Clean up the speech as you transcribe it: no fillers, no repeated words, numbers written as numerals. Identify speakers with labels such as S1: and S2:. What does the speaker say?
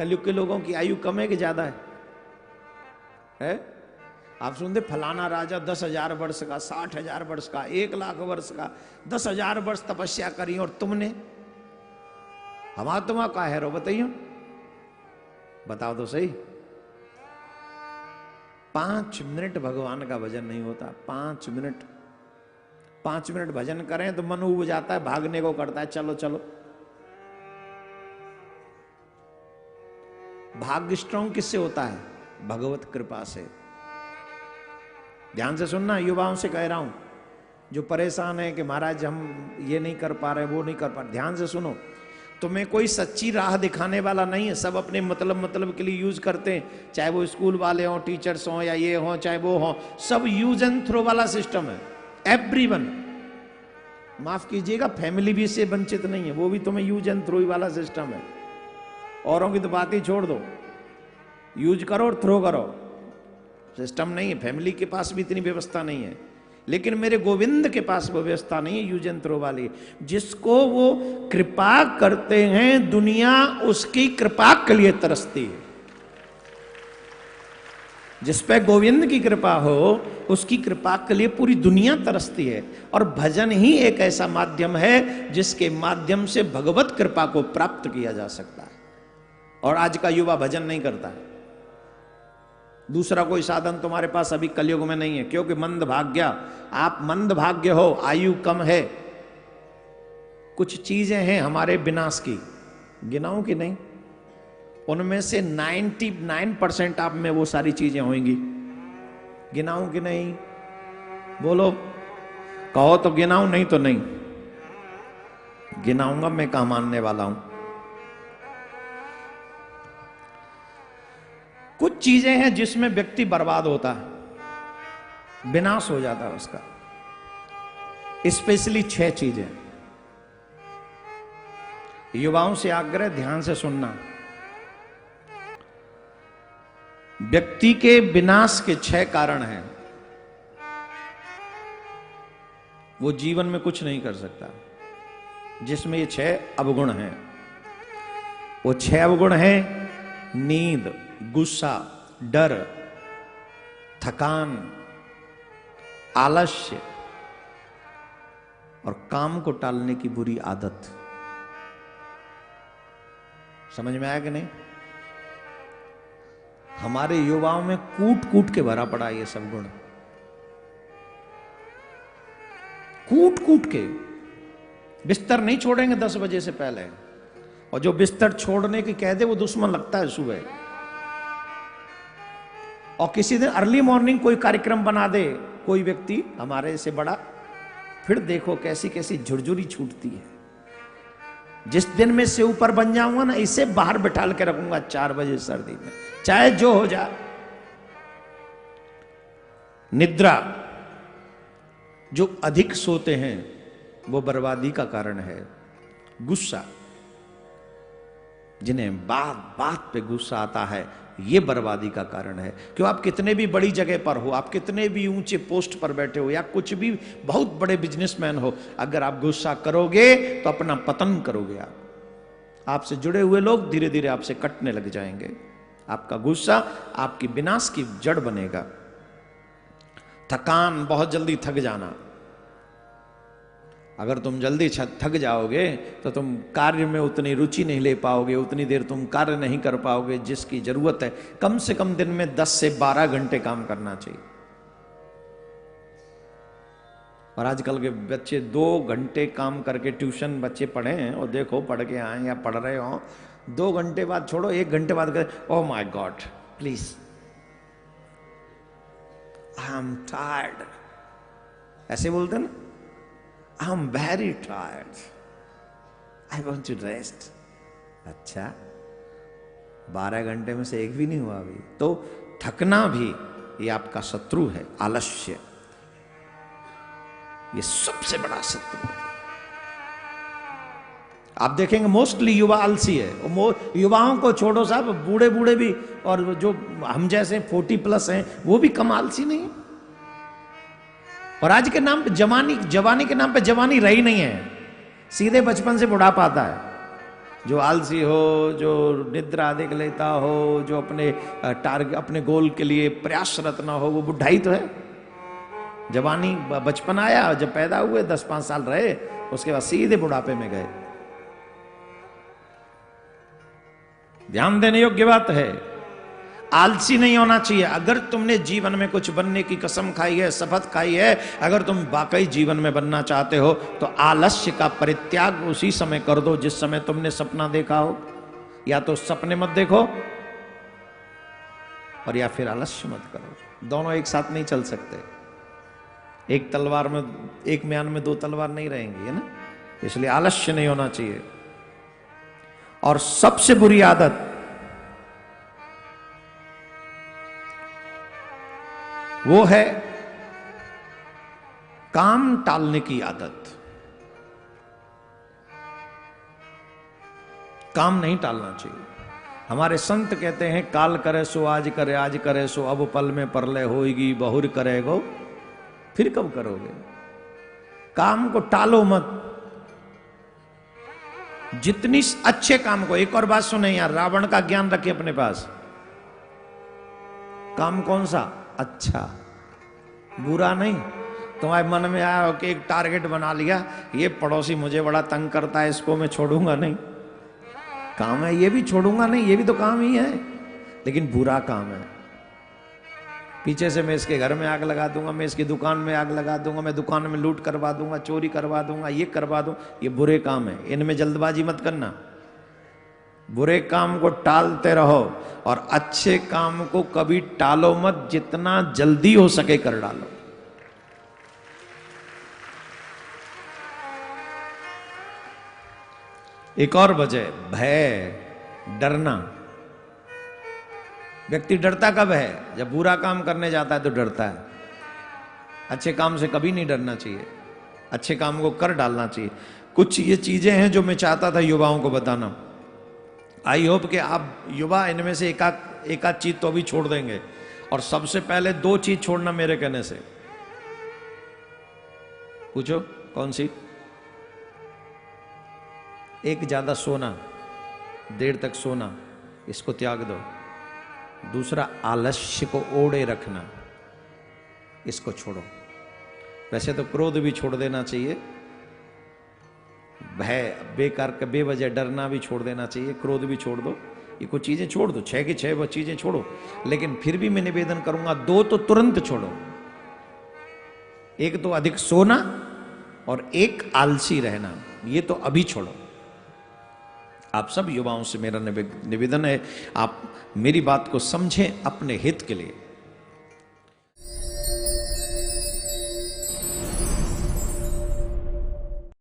S1: कलयुग के लोगों की आयु कम है कि ज्यादा है? आप सुनते फलाना राजा 10,000 वर्ष का, 60,000 वर्ष का, 1,00,000 वर्ष का, 10,000 वर्ष तपस्या करी और तुमने, हमारा तुम्हारा का है रो बताइए, बताओ तो सही। 5 मिनट भगवान का भजन नहीं होता। 5 मिनट, 5 मिनट भजन करें तो मन उब जाता है, भागने को करता है, चलो चलो। भाग्य स्ट्रांग किससे होता है? भगवत कृपा से। ध्यान से सुनना, युवाओं से कह रहा हूं, जो परेशान है कि महाराज हम ये नहीं कर पा रहे, वो नहीं कर पा रहे, ध्यान से सुनो। तुम्हें कोई सच्ची राह दिखाने वाला नहीं है, सब अपने मतलब के लिए यूज करते हैं, चाहे वो स्कूल वाले हों, टीचर्स हों, या ये हों, चाहे वो हों, सब यूज एंड थ्रो वाला सिस्टम है। एवरीवन, माफ कीजिएगा, फैमिली भी इससे वंचित नहीं है, वो भी तुम्हें यूज एंड थ्रो वाला सिस्टम है। औरों की तो बात ही छोड़ दो, यूज करो और थ्रो करो, सिस्टम नहीं है। फैमिली के पास भी इतनी व्यवस्था नहीं है, लेकिन मेरे गोविंद के पास वो व्यवस्था नहीं है यूज एंड थ्रो वाली। जिसको वो कृपा करते हैं, दुनिया उसकी कृपा के लिए तरसती है। जिस पे गोविंद की कृपा हो, उसकी कृपा के लिए पूरी दुनिया तरसती है। और भजन ही एक ऐसा माध्यम है जिसके माध्यम से भगवत कृपा को प्राप्त किया जा सकता है। और आज का युवा भजन नहीं करता है। दूसरा कोई साधन तुम्हारे पास अभी कलयुग में नहीं है, क्योंकि मंद भाग्य, आप मंद भाग्य हो, आयु कम है। कुछ चीजें हैं हमारे विनाश की, गिनाऊं कि नहीं? उनमें से 99% आप में वो सारी चीजें होंगी, गिनाऊं कि नहीं? बोलो, कहो तो गिनाऊं, नहीं तो नहीं गिनाऊंगा, मैं कहां मानने वाला हूं। कुछ चीजें हैं जिसमें व्यक्ति बर्बाद होता है, विनाश हो जाता है उसका। स्पेशली 6 चीजें। युवाओं से आग्रह, ध्यान से सुनना। व्यक्ति के विनाश के 6 कारण हैं। वो जीवन में कुछ नहीं कर सकता, जिसमें ये 6 अवगुण हैं। वो 6 अवगुण हैं: नींद, गुस्सा, डर, थकान, आलस्य और काम को टालने की बुरी आदत। समझ में आया कि नहीं? हमारे युवाओं में कूट कूट के भरा पड़ा ये सब गुण, कूट कूट के। बिस्तर नहीं छोड़ेंगे 10 बजे से पहले, और जो बिस्तर छोड़ने की कह दे वो दुश्मन लगता है सुबह। और किसी दिन अर्ली मॉर्निंग कोई कार्यक्रम बना दे कोई व्यक्ति हमारे से बड़ा, फिर देखो कैसी कैसी झुरझुरी छूटती है। जिस दिन में से ऊपर बन जाऊंगा ना, इसे बाहर बिठा के रखूंगा 4 बजे सर्दी में, चाहे जो हो जाए। निद्रा, जो अधिक सोते हैं वो बर्बादी का कारण है। गुस्सा, जिन्हें बात बात पे गुस्सा आता है, ये बर्बादी का कारण है। क्यों? आप कितने भी बड़ी जगह पर हो, आप कितने भी ऊंचे पोस्ट पर बैठे हो, या कुछ भी बहुत बड़े बिजनेसमैन हो, अगर आप गुस्सा करोगे तो अपना पतन करोगे। आपसे जुड़े हुए लोग धीरे धीरे आपसे कटने लग जाएंगे। आपका गुस्सा आपकी विनाश की जड़ बनेगा। थकान, बहुत जल्दी थक जाना। अगर तुम जल्दी थक जाओगे तो तुम कार्य में उतनी रुचि नहीं ले पाओगे, उतनी देर तुम कार्य नहीं कर पाओगे जिसकी जरूरत है। कम से कम दिन में 10 से 12 घंटे काम करना चाहिए। और आजकल के बच्चे 2 घंटे काम करके, ट्यूशन बच्चे पढ़े हैं और देखो पढ़ के आए या पढ़ रहे हो, 2 घंटे बाद छोड़ो, 1 घंटे बाद कहते oh my god please I am tired, ऐसे बोलते ना, I am very tired, I want to rest. अच्छा, 12 घंटे में से 1 भी नहीं हुआ अभी। तो थकना भी ये आपका शत्रु है, आलस्य, ये सबसे बड़ा शत्रु है। आप देखेंगे मोस्टली युवा आलसी है। युवाओं को छोड़ो साहब, बूढ़े बूढ़े भी, और जो हम जैसे 40+ हैं वो भी कम आलसी नहीं है। और आज के नाम पे जवानी के नाम पे जवानी रही नहीं है, सीधे बचपन से बुढ़ापा आता है। जो आलसी हो, जो निद्रा अधिक लेता हो, जो अपने टारगेट अपने गोल के लिए प्रयासरत ना हो, वो बुढ़ा ही तो है। जवानी बचपन आया, जब पैदा हुए 10-5 साल रहे, उसके बाद सीधे बुढ़ापे में गए। ध्यान देने योग्य बात है। आलसी नहीं होना चाहिए। अगर तुमने जीवन में कुछ बनने की कसम खाई है, शपथ खाई है, अगर तुम वाकई जीवन में बनना चाहते हो, तो आलस्य का परित्याग उसी समय कर दो जिस समय तुमने सपना देखा हो। या तो सपने मत देखो और या फिर आलस्य मत करो। दोनों एक साथ नहीं चल सकते। एक तलवार में, एक म्यान में दो तलवार नहीं रहेंगी, है ना। इसलिए आलस्य नहीं होना चाहिए। और सबसे बुरी आदत वो है काम टालने की आदत। काम नहीं टालना चाहिए। हमारे संत कहते हैं, काल करे सो आज करे, आज करे सो अब पल में परलय होएगी, बहुर करेगो फिर कब करोगे। काम को टालो मत। जितनी अच्छे काम को, एक और बात सुने यार, रावण का ज्ञान रखिए अपने पास। काम कौन सा अच्छा, बुरा नहीं। तुम्हारे मन में आया हो कि एक टारगेट बना लिया, ये पड़ोसी मुझे बड़ा तंग करता है, इसको मैं छोड़ूंगा नहीं। काम है, ये भी छोड़ूंगा नहीं, ये भी तो काम ही है, लेकिन बुरा काम है। पीछे से मैं इसके घर में आग लगा दूंगा, मैं इसकी दुकान में आग लगा दूंगा, मैं दुकान में लूट करवा दूंगा, चोरी करवा दूंगा, ये करवा दूं। ये बुरे काम है, इनमें जल्दबाजी मत करना। बुरे काम को टालते रहो और अच्छे काम को कभी टालो मत। जितना जल्दी हो सके कर डालो। एक और वजह, भय, डरना। व्यक्ति डरता कब है? जब बुरा काम करने जाता है तो डरता है। अच्छे काम से कभी नहीं डरना चाहिए। अच्छे काम को कर डालना चाहिए। कुछ ये चीजें हैं जो मैं चाहता था युवाओं को बताना। आई होप कि आप युवा इनमें से एक आध चीज तो अभी छोड़ देंगे। और सबसे पहले 2 चीज छोड़ना मेरे कहने से। पूछो कौन सी? एक, ज्यादा सोना, देर तक सोना, इसको त्याग दो। दूसरा, आलस्य को ओढ़े रखना, इसको छोड़ो। वैसे तो क्रोध भी छोड़ देना चाहिए, भय, बेकार का बेवजह डरना भी छोड़ देना चाहिए, क्रोध भी छोड़ दो। ये कुछ चीजें छोड़ दो, 6 की 6 वो चीजें छोड़ो। लेकिन फिर भी मैं निवेदन करूंगा, 2 तो तुरंत छोड़ो। एक तो अधिक सोना और एक आलसी रहना, ये तो अभी छोड़ो। आप सब युवाओं से मेरा निवेदन है, आप मेरी बात को समझें अपने हित के लिए।